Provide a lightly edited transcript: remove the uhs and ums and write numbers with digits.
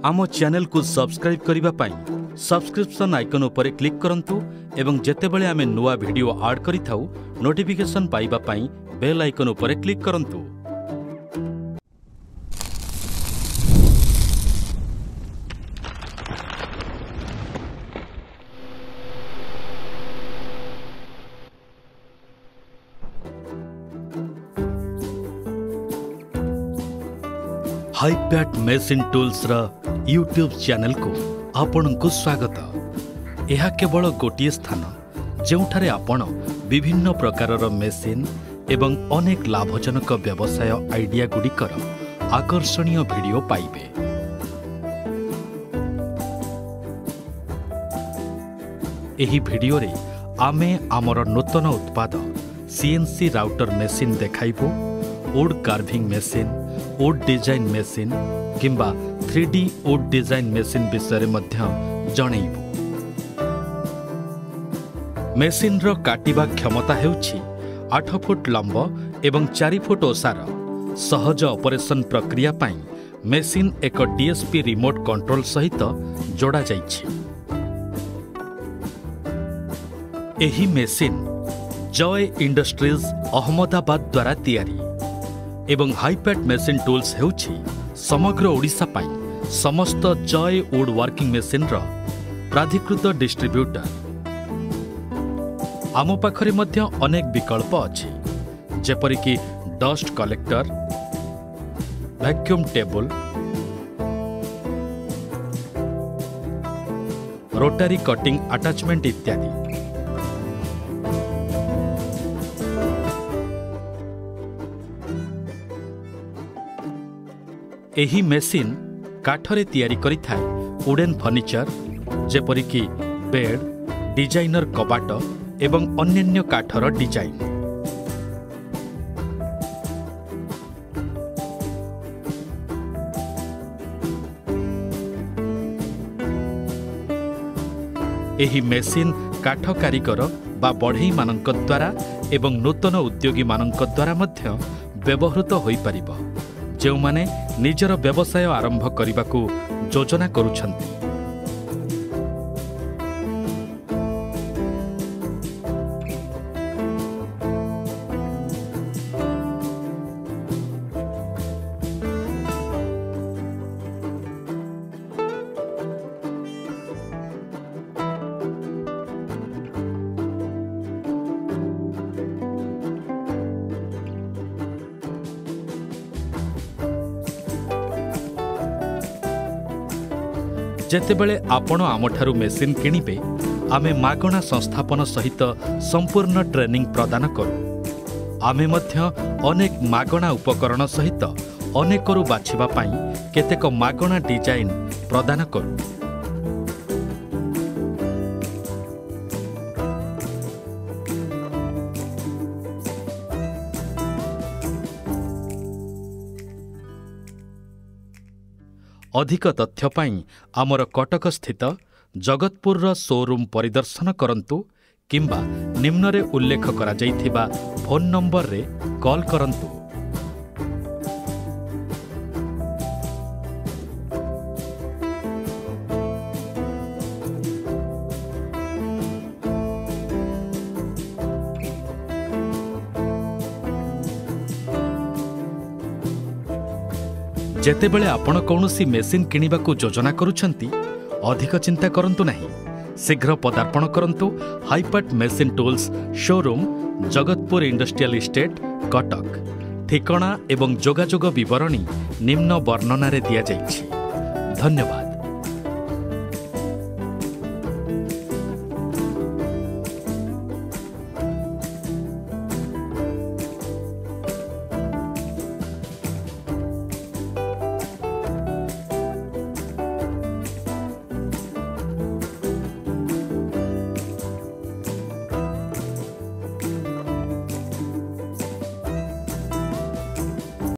आम चैनल को सब्सक्राइब करिबा पई सब्सक्रिप्शन आइकन उपरे क्लिक करंतु एवं जेतेबेले आमे नुआ वीडियो ऐड करिथाउ नोटिफिकेशन पाइबा पई बेल आइकन उपरे क्लिक करंतु। हाइपैट मशीन टूल्स रा यूट्यूब चैनल को आपन को स्वागत। यह केवल गोटे स्थान जोठारे आपण विभिन्न प्रकारर मेसिन एवं अनेक लाभजनक व्यवसाय आइडिया गुड़िकर आकर्षणीय वीडियो पाइबे। एही वीडियो रे आमे आमर नूतन उत्पाद CNC राउटर मेसिन देखाइबो, wood carving machine, wood design machine किंबा 3D वुड डिजाइन मेसिन विषय मध्य जणैबो। मेसिन रो काटिबा क्षमता हेउछि 8 फुट लंब एवं 4 फुट ओसार। सहज ऑपरेशन प्रक्रिया पाई मेसिन एक DSP रिमोट कंट्रोल सहित जोड़ा जाइछि। एही मेसिन जय इंडस्ट्रीज अहमदाबाद द्वारा तैयारी एवं हाइपैट मशीन टूल्स हेउछि समग्र ओडिशा पाई समस्त जय वुड वर्किंग मेसिन रो प्राधिकृत डिस्ट्रिब्यूटर। आम पाखरे मध्य अनेक विकल्प अछि, जेपरि कि dust collector, vacuum table, rotary cutting attachment इत्यादि। एही मेसिन काठरे तैयारी करिथाय वुडन फर्निचर जेपरि कि बेड, डिजाइनर कबाट एवं अन्यान्य काठर डिजाइन। एही मेसिन काठ कारीगर बा बढ़ई मानक द्वारा एवं नूतन उद्योगी मानक द्वारा मध्य व्यवहृत होई परिबो, जो माने निजर व्यवसाय आरंभ करने योजना करुछंती। जेतेबेले आपण आमठारु मेसिन किनिबे आमे मागणा संस्थापन सहित संपूर्ण ट्रेनिंग प्रदान करू। आमे मध्य अनेक मागणा उपकरण सहित अनेकरु बाछिबा पाई केतेक मागणा डिजाइन प्रदान करू। अधिक तथ्य पाई आमर कटक स्थित जगतपुर शोरूम परिदर्शन करंतु किंबा निम्नरे उल्लेख करा जाइथिबा फोन नंबर रे कॉल करंतु। जेतेबेले आपण कौनसी मेसिन किनिबाकू योजना करुछंती अधिक चिंता करंतु नहीं, शीघ्र पदार्पण करंतु हाइपैट machine tools showroom Jagatpur industrial estate Cuttack. ठिकाना एवं जोगाजोग विवरणी निम्न वर्णना रे दिया जाइछि। धन्यवाद।